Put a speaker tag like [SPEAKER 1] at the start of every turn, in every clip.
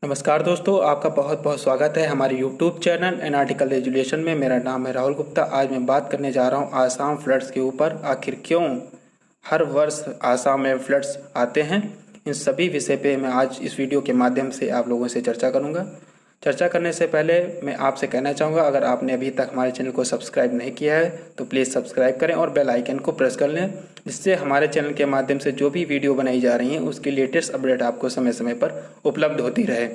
[SPEAKER 1] नमस्कार दोस्तों, आपका बहुत बहुत स्वागत है हमारे YouTube channel an article resolution में। मेरा नाम है राहुल गुप्ता। आज मैं बात करने जा रहा हूँ आसाम फ्लड्स के ऊपर। आखिर क्यों हर वर्ष आसाम में फ्लड्स आते हैं, इन सभी विषय पे मैं आज इस वीडियो के माध्यम से आप लोगों से चर्चा करूँगा। चर्चा करने से पहले मैं आपसे कहना चाहूँगा, अगर आपने अभी तक हमारे चैनल को सब्सक्राइब नहीं किया है तो प्लीज़ सब्सक्राइब करें और बेल आइकन को प्रेस कर लें, जिससे हमारे चैनल के माध्यम से जो भी वीडियो बनाई जा रही हैं उसकी लेटेस्ट अपडेट आपको समय समय पर उपलब्ध होती रहे।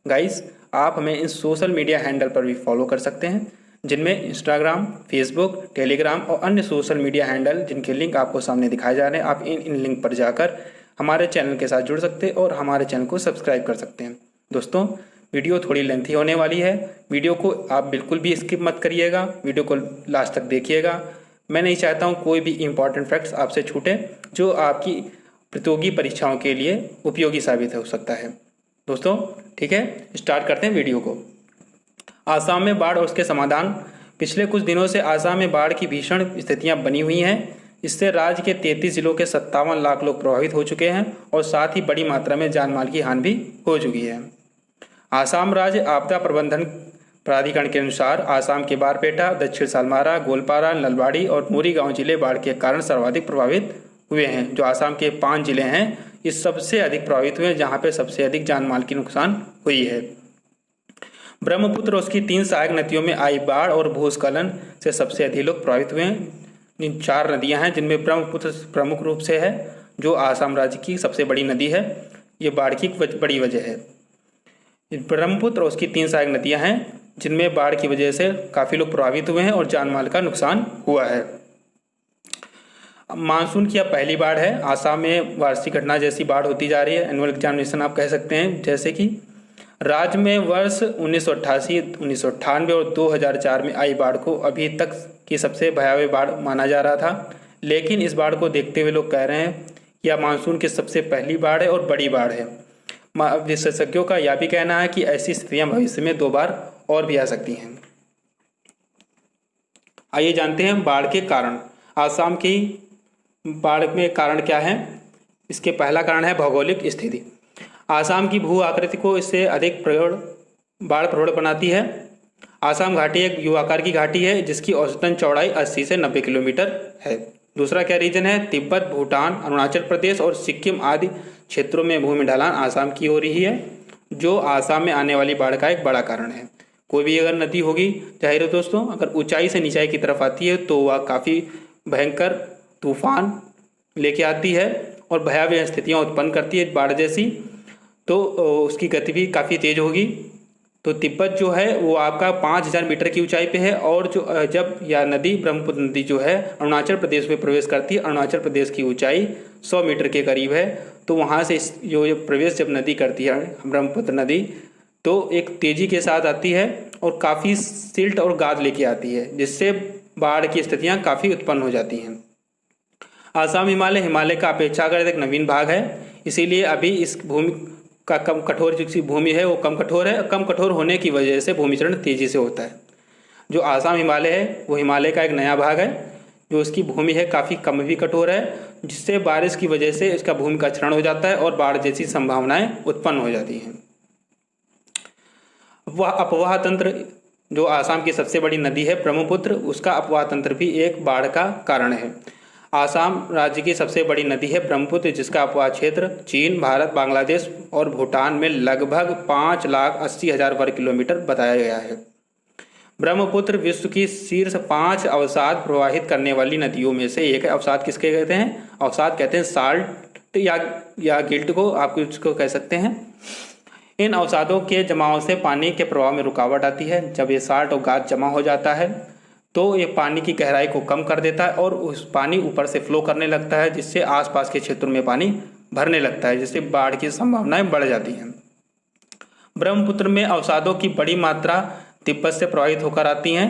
[SPEAKER 1] गाइस, आप हमें इन सोशल मीडिया हैंडल पर भी फॉलो कर सकते हैं, जिनमें इंस्टाग्राम, फेसबुक, टेलीग्राम और अन्य सोशल मीडिया हैंडल जिनके लिंक आपको सामने दिखाए जा रहे हैं। आप इन लिंक पर जाकर हमारे चैनल के साथ जुड़ सकते हैं और हमारे चैनल को सब्सक्राइब कर सकते हैं। दोस्तों, वीडियो थोड़ी लेंथी होने वाली है, वीडियो को आप बिल्कुल भी स्किप मत करिएगा, वीडियो को लास्ट तक देखिएगा। मैं नहीं चाहता हूँ कोई भी इम्पॉर्टेंट फैक्ट्स आपसे छूटे जो आपकी प्रतियोगी परीक्षाओं के लिए उपयोगी साबित हो सकता है। दोस्तों, ठीक है, स्टार्ट करते हैं वीडियो को। आसाम में बाढ़ और उसके समाधान। पिछले कुछ दिनों से आसाम में बाढ़ की भीषण स्थितियां बनी हुई हैं। इससे राज्य के 33 जिलों के 57 लाख लोग प्रभावित हो चुके हैं और साथ ही बड़ी मात्रा में जान माल की हानि भी हो चुकी है। आसाम राज्य आपदा प्रबंधन प्राधिकरण के अनुसार आसाम के बारपेटा, दक्षिण सालमारा, गोलपारा, नलबाड़ी और मोरीगांव जिले बाढ़ के कारण सर्वाधिक प्रभावित हुए हैं। जो आसाम के 5 जिले हैं, इस सबसे अधिक प्रभावित हुए हैं, जहां पे सबसे अधिक जान माल की नुकसान हुई है। ब्रह्मपुत्र और उसकी 3 सहायक नदियों में आई बाढ़ और भूस्खलन से सबसे अधिक लोग प्रभावित हुए हैं। इन 4 नदियां हैं जिनमें ब्रह्मपुत्र प्रमुख रूप से है, जो आसाम राज्य की सबसे बड़ी नदी है। ये बाढ़ की बड़ी वजह है। ब्रह्मपुत्र और उसकी 3 सहायक नदियां हैं जिनमें बाढ़ की वजह से काफी लोग प्रभावित हुए हैं और जान माल का नुकसान हुआ है। मानसून की अब पहली बाढ़ है। आसाम में वार्षिक घटना जैसी बाढ़ होती जा रही है, एनुअल एग्जामिनेशन आप कह सकते हैं। जैसे कि राज्य में वर्ष 1988, 1998 और 2004 में आई बाढ़ को अभी तक की सबसे भयावह बाढ़ माना जा रहा था, लेकिन इस बाढ़ को देखते हुए लोग कह रहे हैं कि यह मानसून की सबसे पहली बाढ़ है और बड़ी बाढ़ है। विशेषज्ञों का यह भी कहना है कि ऐसी स्थितियां भविष्य में 2 बार और भी आ सकती हैं। आइए जानते हैं बाढ़ के कारण। आसाम की बाढ़ में कारण क्या है। इसके पहला कारण है भौगोलिक स्थिति। आसाम की भू आकृति को इससे अधिक बाढ़ प्रवण बनाती है। आसाम घाटी एक यू आकार की घाटी है जिसकी औसतन चौड़ाई 80 से 90 किलोमीटर है। दूसरा क्या रीजन है, तिब्बत, भूटान, अरुणाचल प्रदेश और सिक्किम आदि क्षेत्रों में भूमि ढलान आसाम की हो रही है, जो आसाम में आने वाली बाढ़ का एक बड़ा कारण है। कोई भी अगर नदी होगी, जाहिर है दोस्तों, अगर ऊंचाई से नीचाई की तरफ आती है तो वह काफ़ी भयंकर तूफान लेके आती है और भयावह स्थितियां उत्पन्न करती है बाढ़ जैसी, तो उसकी गति भी काफ़ी तेज होगी। तो तिब्बत जो है वो आपका 5000 मीटर की ऊंचाई पे है, और जो जब यह नदी ब्रह्मपुत्र नदी जो है अरुणाचल प्रदेश में प्रवेश करती है, अरुणाचल प्रदेश की ऊंचाई 100 मीटर के करीब है। तो वहाँ से जो प्रवेश जब नदी करती है ब्रह्मपुत्र नदी, तो एक तेजी के साथ आती है और काफ़ी सिल्ट और गाद लेके आती है, जिससे बाढ़ की स्थितियाँ काफ़ी उत्पन्न हो जाती हैं। आसाम हिमालय का अपेक्षाकृत एक नवीन भाग है, इसीलिए अभी इस भूमि का कम कठोर जो भूमि है वो कम कठोर है। कम कठोर होने की वजह से भूमिचरण तेजी से होता है। जो आसाम हिमालय है वो हिमालय का एक नया भाग है, जो उसकी भूमि है काफ़ी कम भी कठोर है, जिससे बारिश की वजह से इसका भूमि का क्षरण हो जाता है और बाढ़ जैसी संभावनाएं उत्पन्न हो जाती हैं। वह अपवाह तंत्र, जो आसाम की सबसे बड़ी नदी है ब्रह्मपुत्र, उसका अपवाह तंत्र भी एक बाढ़ का कारण है। आसाम राज्य की सबसे बड़ी नदी है ब्रह्मपुत्र, जिसका अपवाह क्षेत्र चीन, भारत, बांग्लादेश और भूटान में लगभग 5,80,000 वर्ग किलोमीटर बताया गया है। ब्रह्मपुत्र विश्व की शीर्ष 5 अवसाद प्रवाहित करने वाली नदियों में से एक है। अवसाद किसके कहते हैं? अवसाद कहते हैं साल्ट या गिल्ट को, आप इसको कह सकते हैं। इन अवसादों के जमाव से पानी के प्रवाह में रुकावट आती है। जब ये साल्ट और गाद जमा हो जाता है तो ये पानी की गहराई को कम कर देता है और उस पानी ऊपर से फ्लो करने लगता है, जिससे आसपास के क्षेत्रों में पानी भरने लगता है, जिससे बाढ़ की संभावनाएं बढ़ जाती हैं। ब्रह्मपुत्र में अवसादों की बड़ी मात्रा तिब्बत से प्रवाहित होकर आती हैं।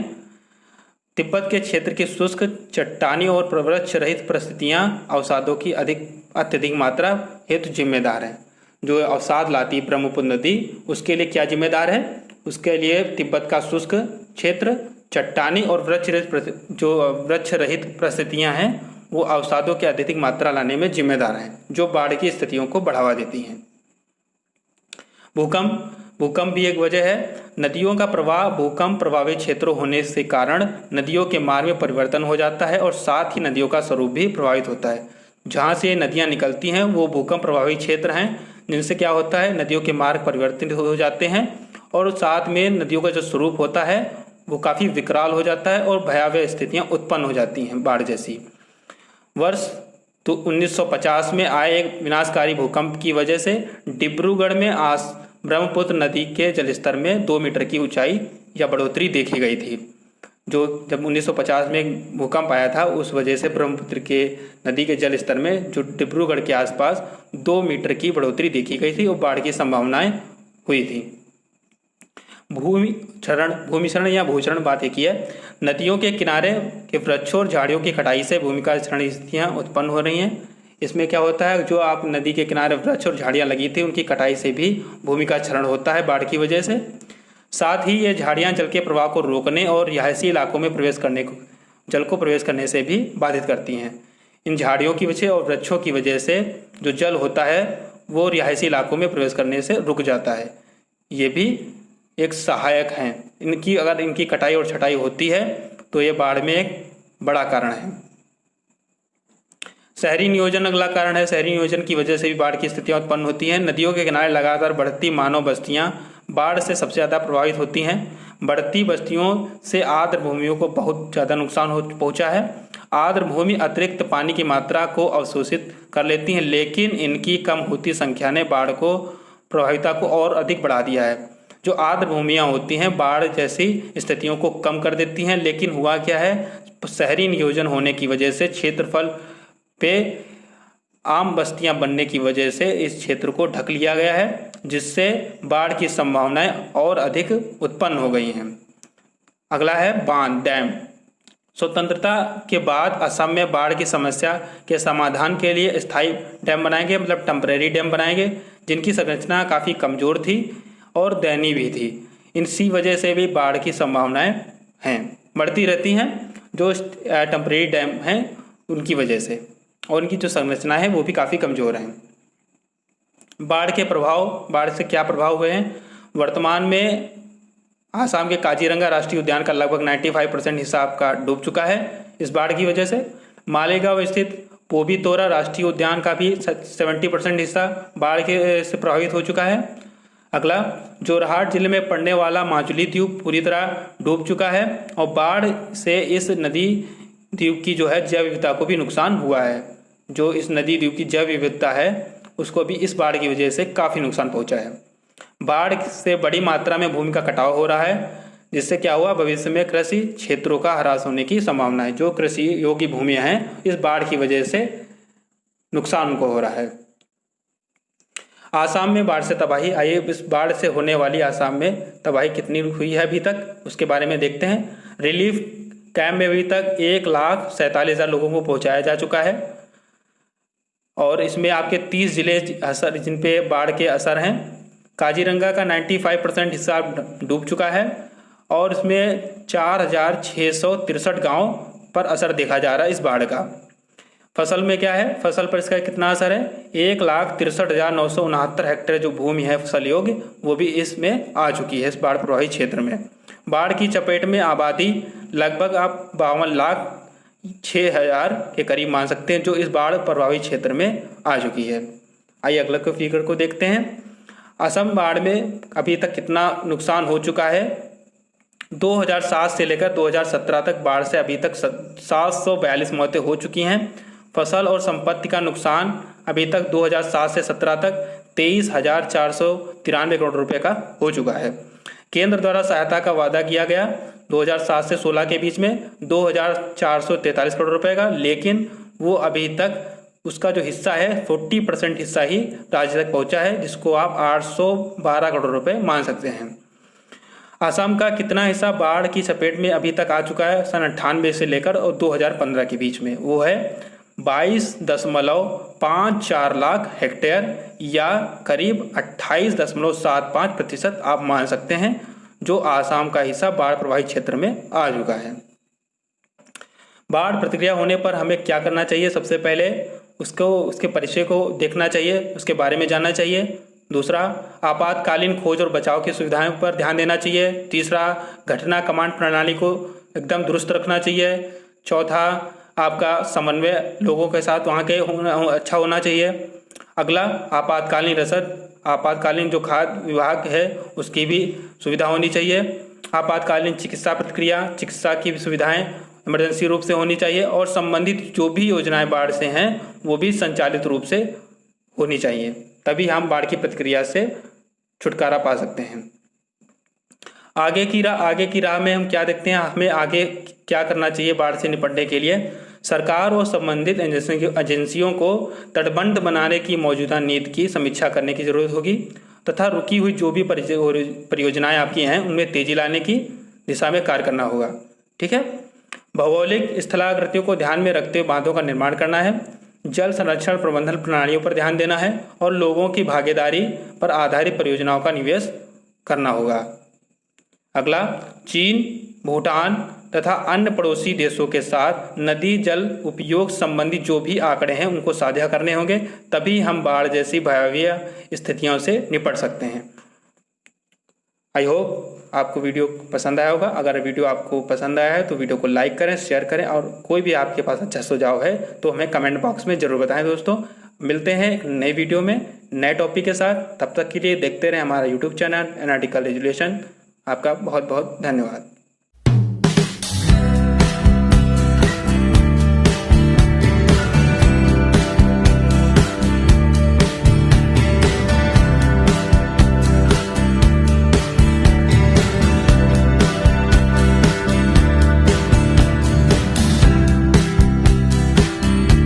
[SPEAKER 1] तिब्बत के क्षेत्र की शुष्क, चट्टानी और वृक्ष रहित परिस्थितियां अवसादों की अत्यधिक मात्रा हेतु जिम्मेदार हैं। जो अवसाद लाती ब्रह्मपुत्र नदी, उसके लिए क्या जिम्मेदार है? उसके लिए तिब्बत का शुष्क क्षेत्र, चट्टानी और वृक्ष रहित परिस्थितियां हैं, वो अवसादों की अत्यधिक मात्रा लाने में जिम्मेदार हैं, जो बाढ़ की स्थितियों को बढ़ावा देती हैं। भूकंप भूकंप भी एक वजह है। नदियों का प्रवाह भूकंप प्रभावित क्षेत्र होने से कारण नदियों के मार्ग में परिवर्तन हो जाता है और साथ ही नदियों का स्वरूप भी प्रभावित होता है। जहाँ से नदियाँ निकलती हैं वो भूकंप प्रभावित क्षेत्र हैं, जिनसे क्या होता है नदियों के मार्ग परिवर्तित हो जाते हैं और साथ में नदियों का जो स्वरूप होता है वो काफ़ी विकराल हो जाता है और भयावह स्थितियाँ उत्पन्न हो जाती हैं बाढ़ जैसी। वर्ष तो 1950 में आए एक विनाशकारी भूकंप की वजह से डिब्रूगढ़ में ब्रह्मपुत्र नदी के जलस्तर में 2 मीटर की ऊंचाई या बढ़ोतरी देखी गई थी। जो जब 1950 में एक भूकंप आया था उस वजह से ब्रह्मपुत्र के नदी के जल स्तर में जो डिब्रूगढ़ के आसपास 2 मीटर की बढ़ोतरी देखी गई थी और बाढ़ की संभावनाएं हुई थी। भूमिक्षरण या भूचरण बात एक ही है। नदियों के किनारे के वृक्षों और झाड़ियों की कटाई से भूमि का क्षरण स्थितियाँ उत्पन्न हो रही हैं। इसमें क्या होता है, जो आप नदी के किनारे वृक्ष और झाड़ियाँ लगी थी उनकी कटाई से भी भूमि का क्षरण होता है बाढ़ की वजह से। साथ ही ये झाड़ियाँ जल के प्रवाह को रोकने और रिहायशी इलाकों में जल को प्रवेश करने से भी बाधित करती हैं। इन झाड़ियों की वजह और वृक्षों की वजह से जो जल होता है वो रिहायशी इलाकों में प्रवेश करने से रुक जाता है। ये भी एक सहायक हैं। अगर इनकी कटाई और छटाई होती है तो ये बाढ़ में एक बड़ा कारण है। शहरी नियोजन अगला कारण है। शहरी नियोजन की वजह से भी बाढ़ की स्थितियां उत्पन्न होती हैं। नदियों के किनारे लगातार बढ़ती मानव बस्तियां बाढ़ से सबसे ज़्यादा प्रभावित होती हैं। बढ़ती बस्तियों से आर्द्र भूमियों को बहुत ज़्यादा नुकसान पहुंचा है। आर्द्र भूमि अतिरिक्त पानी की मात्रा को अवशोषित कर लेती हैं, लेकिन इनकी कम होती संख्या ने बाढ़ को प्रभाविता को और अधिक बढ़ा दिया है। जो आर्द्र भूमियाँ होती हैं बाढ़ जैसी स्थितियों को कम कर देती हैं, लेकिन हुआ क्या है, शहरी नियोजन होने की वजह से क्षेत्रफल पे आम बस्तियां बनने की वजह से इस क्षेत्र को ढक लिया गया है, जिससे बाढ़ की संभावनाएं और अधिक उत्पन्न हो गई हैं। अगला है बांध डैम। स्वतंत्रता के बाद असम में बाढ़ की समस्या के समाधान के लिए स्थायी डैम बनाएंगे, मतलब टेम्परेरी डैम बनाएंगे, जिनकी संरचना काफ़ी कमज़ोर थी और दयनीय भी थी। इसी वजह से भी बाढ़ की संभावनाएं बढ़ती रहती हैं, जो टेम्परेरी डैम हैं उनकी वजह से, और उनकी जो संरचना है वो भी काफ़ी कमज़ोर है। बाढ़ से क्या प्रभाव हुए हैं। वर्तमान में आसाम के काजीरंगा राष्ट्रीय उद्यान का लगभग 95% हिस्सा आपका डूब चुका है इस बाढ़ की वजह से। मालेगांव स्थित पोबीतोरा राष्ट्रीय उद्यान का भी 70% हिस्सा बाढ़ के से प्रभावित हो चुका है। अगला, जोरहाट जिले में पड़ने वाला माजुली द्वीप पूरी तरह डूब चुका है और बाढ़ से इस नदी द्वीप की जो है जैव विविधता को भी नुकसान हुआ है। जो इस नदी द्वीप की जैव विविधता है उसको भी इस बाढ़ की वजह से काफ़ी नुकसान पहुंचा है। बाढ़ से बड़ी मात्रा में भूमि का कटाव हो रहा है, जिससे क्या हुआ, भविष्य में कृषि क्षेत्रों का ह्रास होने की संभावना है। जो कृषि योग्य भूमियां हैं इस बाढ़ की वजह से नुकसान उनको हो रहा है। आसाम में बाढ़ से तबाही। आइए इस बाढ़ से होने वाली आसाम में तबाही कितनी हुई है अभी तक उसके बारे में देखते हैं। रिलीफ कैंप में अभी तक 1,47,000 लोगों को पहुंचाया जा चुका है और इसमें आपके 30 जिले जिन पे बाढ़ के असर हैं। काजीरंगा का 95% हिस्सा डूब चुका है और इसमें 4,663 गांव पर असर देखा जा रहा है इस बाढ़ का। फसल में क्या है, फसल पर इसका कितना असर है, 1,63,969 हेक्टेयर जो भूमि है फसल योग्य वो भी इसमें आ चुकी है इस बाढ़ प्रभावित क्षेत्र में। बाढ़ की चपेट में आबादी लगभग आप 52,06,000 के करीब मान सकते हैं, जो इस बाढ़ प्रभावित क्षेत्र में आ चुकी है। आइए अगले फिगर को देखते हैं। असम बाढ़ में अभी तक कितना नुकसान हो चुका है। 2007 से लेकर 2017 तक बाढ़ से अभी तक 742 मौतें हो चुकी हैं। फसल और संपत्ति का नुकसान अभी तक 2007 से 17 तक 23,493 करोड़ रुपए का हो चुका है। केंद्र द्वारा सहायता का वादा किया गया 2007 से 16 के बीच में 2,443 करोड़ रुपए का, लेकिन वो अभी तक उसका जो हिस्सा है 40% हिस्सा ही राज्य तक पहुंचा है, जिसको आप 812 करोड़ रुपए मान सकते हैं। असम का कितना हिस्सा बाढ़ की चपेट में अभी तक आ चुका है सन 98 से लेकर और 2015 के बीच में, वो है 22.54 लाख हेक्टेयर या करीब 28.75% आप मान सकते हैं, जो आसाम का हिस्सा बाढ़ प्रभावित क्षेत्र में आ चुका है। बाढ़ प्रतिक्रिया होने पर हमें क्या करना चाहिए, सबसे पहले उसके परिचय को देखना चाहिए, उसके बारे में जानना चाहिए। दूसरा, आपातकालीन खोज और बचाव की सुविधाओं पर ध्यान देना चाहिए। तीसरा, घटना कमांड प्रणाली को एकदम दुरुस्त रखना चाहिए। चौथा, आपका समन्वय लोगों के साथ वहाँ के अच्छा होना चाहिए। अगला, आपातकालीन रसद, आपातकालीन जो खाद्य विभाग है उसकी भी सुविधा होनी चाहिए। आपातकालीन चिकित्सा प्रक्रिया, चिकित्सा की सुविधाएं इमरजेंसी रूप से होनी चाहिए और संबंधित जो भी योजनाएं बाढ़ से हैं वो भी संचालित रूप से होनी चाहिए, तभी हम बाढ़ की प्रतिक्रिया से छुटकारा पा सकते हैं। आगे की राह में हम क्या देखते हैं, हमें आगे क्या करना चाहिए बाढ़ से निपटने के लिए। सरकार और संबंधित एजेंसियों को तटबंध बनाने की मौजूदा नीति की समीक्षा करने की जरूरत होगी तथा रुकी हुई जो भी परियोजनाएं आपकी हैं उनमें तेजी लाने की दिशा में कार्य करना होगा। ठीक है। भौगोलिक स्थलाकृतियों को ध्यान में रखते हुए बांधों का निर्माण करना है, जल संरक्षण प्रबंधन प्रणालियों पर ध्यान देना है और लोगों की भागीदारी पर आधारित परियोजनाओं का निवेश करना होगा। अगला, चीन, भूटान तथा अन्य पड़ोसी देशों के साथ नदी जल उपयोग संबंधी जो भी आंकड़े हैं उनको साझा करने होंगे, तभी हम बाढ़ जैसी भयावह स्थितियों से निपट सकते हैं। आई होप आपको वीडियो पसंद आया होगा। अगर वीडियो आपको पसंद आया है तो वीडियो को लाइक करें, शेयर करें और कोई भी आपके पास अच्छा सुझाव है तो हमें कमेंट बॉक्स में जरूर बताएं। दोस्तों, मिलते हैं एक नई वीडियो में नए टॉपिक के साथ। तब तक के लिए देखते रहें हमारा यूट्यूब चैनल एनालिटिकल एजुकेशन। आपका बहुत बहुत धन्यवाद।